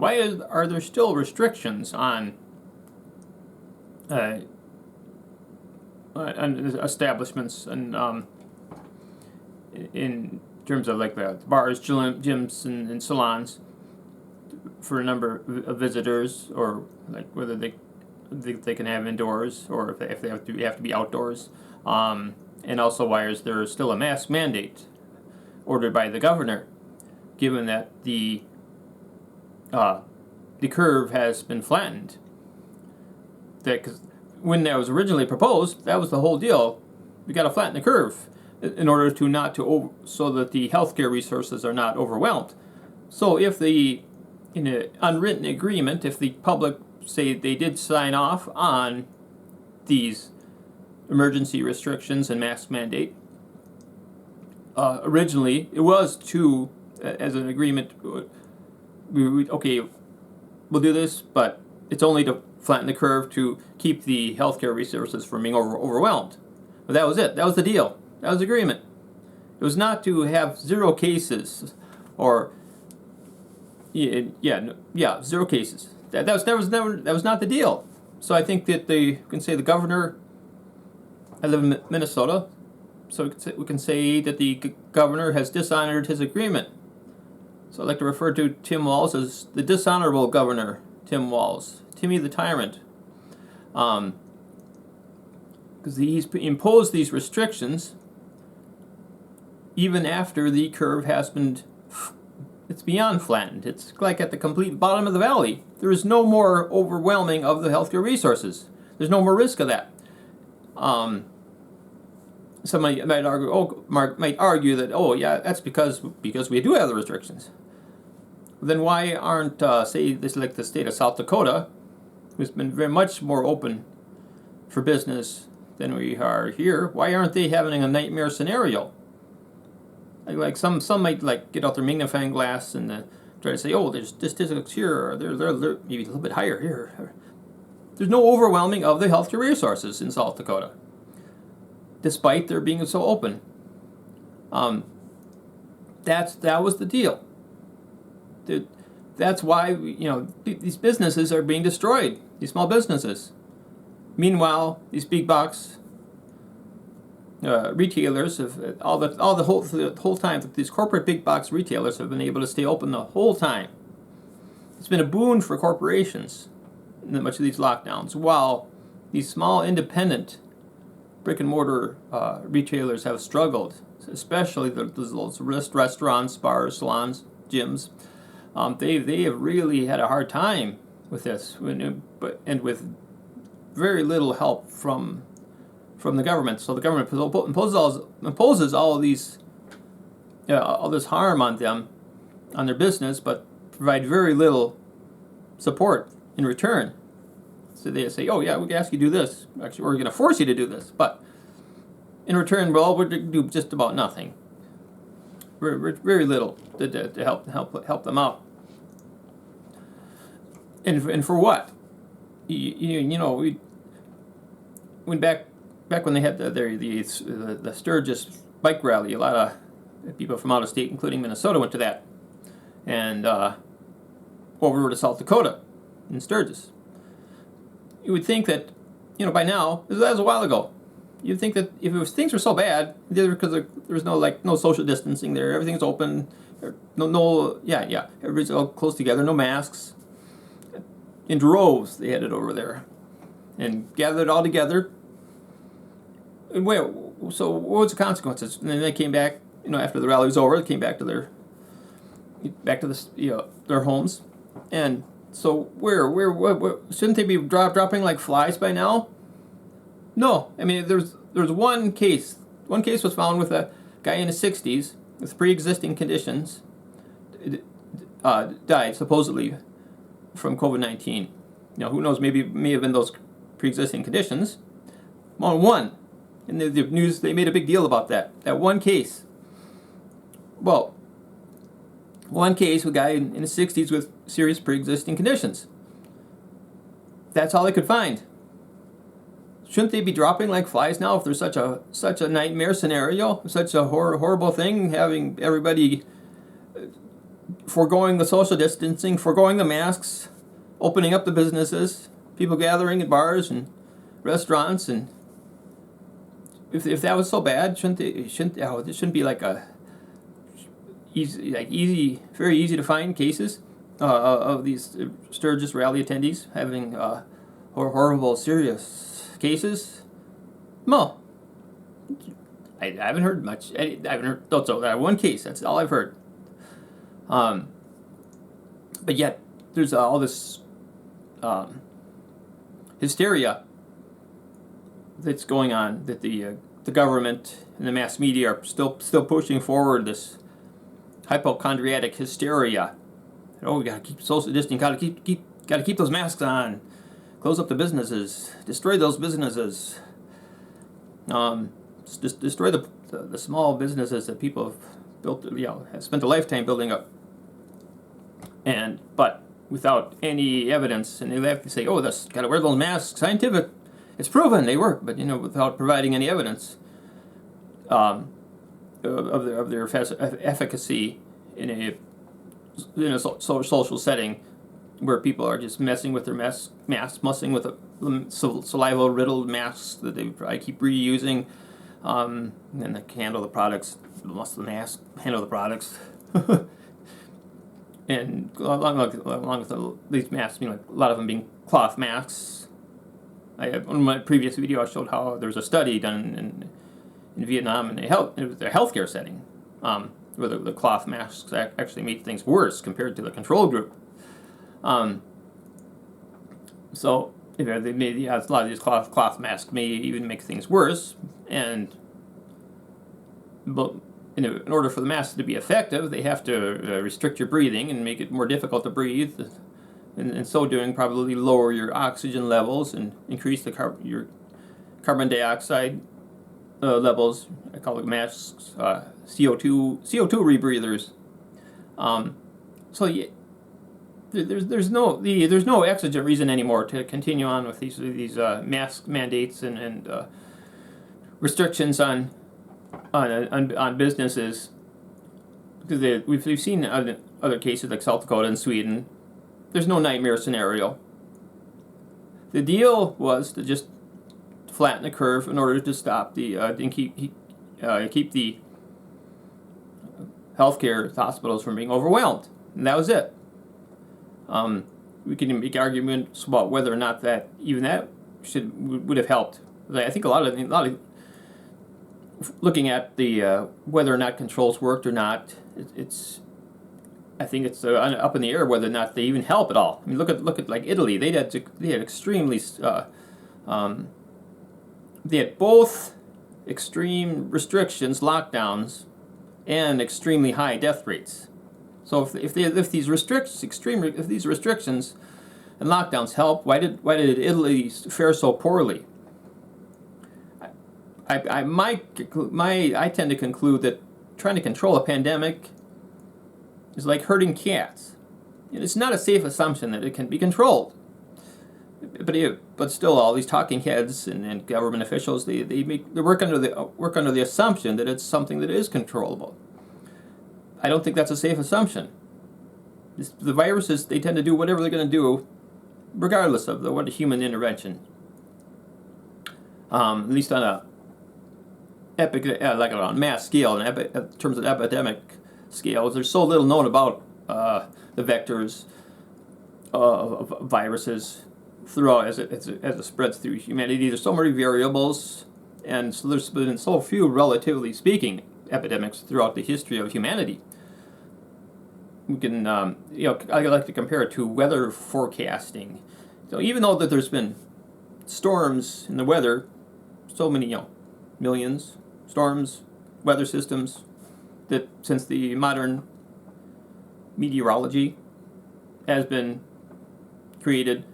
are there still restrictions uh, on establishments and in terms of like the bars, gyms, and salons for a number of visitors, or like whether they can have indoors or if they have to be outdoors, and also why is there still a mask mandate ordered by the governor, given that the curve has been flattened. That, because when that was originally proposed, that was the whole deal. We got to flatten the curve in order so that the healthcare resources are not overwhelmed. So if in an unwritten agreement, if the public say they did sign off on these emergency restrictions and mask mandate, originally it was as an agreement. Okay, we'll do this, but it's only to flatten the curve to keep the healthcare resources from being overwhelmed. But that was it. That was the deal. That was the agreement. It was not to have 0 cases, or zero cases. That was not the deal. So I think that you can say the governor. I live in Minnesota, so we can say that the governor has dishonored his agreement. So I'd like to refer to Tim Walz as the dishonorable governor, Tim Walz, Timmy the Tyrant, because he's imposed these restrictions even after the curve has been, it's beyond flattened. It's like at the complete bottom of the valley. There is no more overwhelming of the healthcare resources. There's no more risk of that. Somebody might argue that, that's because we do have the restrictions. Then why aren't, say, this like the state of South Dakota, who's been very much more open for business than we are here, why aren't they having a nightmare scenario? Like some might like get out their magnifying glass and try to say, there's statistics here, or they're maybe a little bit higher here. There's no overwhelming of the healthcare resources in South Dakota, despite their being so open. That was the deal. That's why these businesses are being destroyed. These small businesses. Meanwhile, these big box retailers have the whole time. These corporate big box retailers have been able to stay open the whole time. It's been a boon for corporations in much of these lockdowns, while these small independent brick and mortar retailers have struggled, especially those restaurants, bars, salons, gyms. They have really had a hard time with this, and with very little help from the government. So the government imposes all of these all this harm on them, on their business, but provide very little support in return. So they say, we can ask you to do this. Actually, we're going to force you to do this, but in return, we're going to do just about nothing. Very little to help them out. And for what? We went back when they had the Sturgis bike rally. A lot of people from out of state, including Minnesota, went to that, and over to South Dakota in Sturgis. You would think that by now, that was a while ago. You'd think that if things were so bad, because there was no social distancing there, everything's open, everybody's all close together, no masks. In droves, they headed over there and gathered all together. And so what was the consequences? And then they came back, after the rally was over, they came back to their homes. And so where shouldn't they be dropping like flies by now? No, I mean there's one case. One case was found with a guy in his 60s with pre-existing conditions. Died supposedly from COVID-19. Who knows? May have been those pre-existing conditions. One, in the news they made a big deal about that. That one case. Well, one case with a guy in his 60s with serious pre-existing conditions. That's all they could find. Shouldn't they be dropping like flies now if there's such a nightmare scenario, such a horrible thing, having everybody foregoing the social distancing, foregoing the masks, opening up the businesses, people gathering at bars and restaurants, and if that was so bad, it shouldn't be like a very easy to find cases of these Sturgis rally attendees having horrible, serious cases. No, I haven't heard much. I haven't heard one case. That's all I've heard. But yet there's all this hysteria that's going on, that the government and the mass media are still pushing forward this hypochondriac hysteria. Oh, we gotta keep social distancing. Gotta keep those masks on. Close up the businesses. Destroy those businesses. Destroy the small businesses that people have built. Have spent a lifetime building up. But without any evidence, and they have to say, "Oh, this gotta wear those masks. Scientific. It's proven they work," but without providing any evidence of their efficacy in a social setting where people are just messing with their masks, messing with saliva-riddled masks that I keep reusing, and they can handle the products, must the mask handle the products. And along with these masks, a lot of them being cloth masks. On my previous video, I showed how there's a study done in Vietnam in it was a healthcare setting, where the cloth masks actually made things worse compared to the control group. So they made a lot of these cloth masks may even make things worse, but in order for the masks to be effective, they have to restrict your breathing and make it more difficult to breathe. And in so doing, probably lower your oxygen levels and increase your carbon dioxide levels. I call it masks, CO2 rebreathers. There's no exigent reason anymore to continue on with these mask mandates and restrictions on businesses, because we've seen other cases like South Dakota and Sweden. There's no nightmare scenario. The deal was to just flatten the curve in order to stop and keep the healthcare hospitals from being overwhelmed, and that was it. We can make arguments about whether or not that would have helped. I think a lot of looking at the whether or not controls worked or not, I think it's up in the air whether or not they even help at all. I mean, look at like Italy. They had extremely they had both extreme restrictions, lockdowns, and extremely high death rates. So if these restrictions and lockdowns help, why did Italy fare so poorly? I tend to conclude that trying to control a pandemic is like herding cats. It's not a safe assumption that it can be controlled. But still, all these talking heads and government officials, they work under the assumption that it's something that is controllable. I don't think that's a safe assumption. The viruses, they tend to do whatever they're going to do, regardless of what human intervention. At least on a mass scale, in terms of epidemic scales, there's so little known about the vectors of viruses throughout as it spreads through humanity. There's so many variables, and so there's been so few, relatively speaking, epidemics throughout the history of humanity. We can, I like to compare it to weather forecasting. So even though that there's been storms in the weather, so many, millions storms, weather systems, that since the modern meteorology has been created,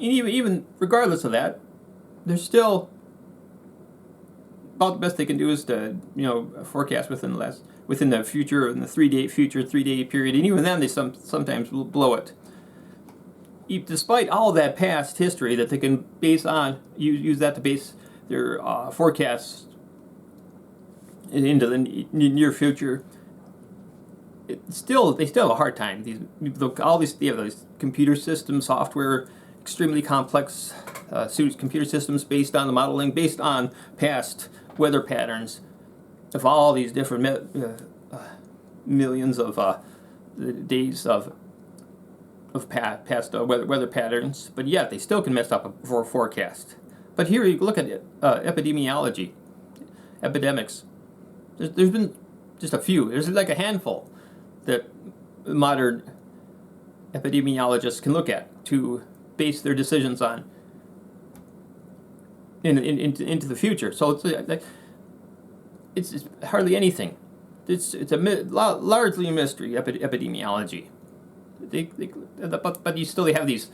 and even regardless of that, there's still about the best they can do is to forecast within the future, in the 3-day period, and even then they sometimes will blow it. Despite all that past history that they can use that to base their forecasts into the near future, they still have a hard time. They have these computer system software, extremely complex computer systems based on the modeling, based on past weather patterns of all these different millions of days of past weather patterns. But yet they still can mess up a forecast. But here you look at epidemiology, epidemics. There's been just a few. There's like a handful that modern epidemiologists can look at to base their decisions on into the future. So it's hardly anything. It's largely a mystery, epidemiology. But you still have these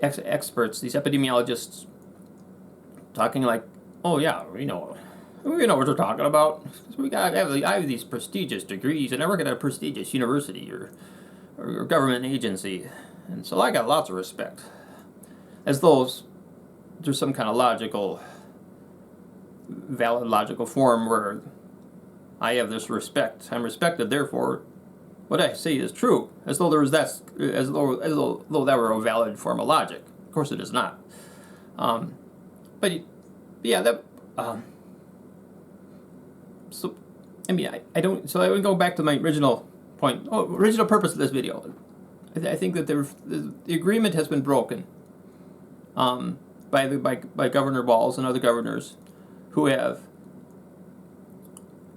experts, these epidemiologists, talking like, oh yeah, we know what we're talking about. I have these prestigious degrees, and I work at a prestigious university or government agency, and so I got lots of respect. As though there's some kind of valid logical form where I have this respect. I'm respected, therefore, what I say is true. As though as though that were a valid form of logic. Of course, it is not. But yeah, that. So, I mean, I don't. So I would go back to my original point. Original purpose of this video. I think that the agreement has been broken. By Governor Walz and other governors, who have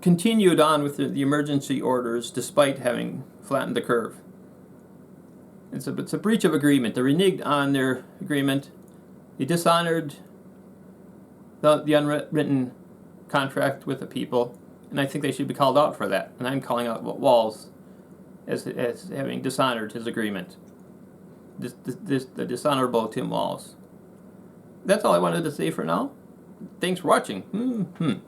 continued on with the emergency orders despite having flattened the curve. It's a breach of agreement. They reneged on their agreement. They dishonored the unwritten contract with the people, and I think they should be called out for that. And I'm calling out Walz as having dishonored his agreement. The dishonorable Tim Walz. That's all I wanted to say for now. Thanks for watching.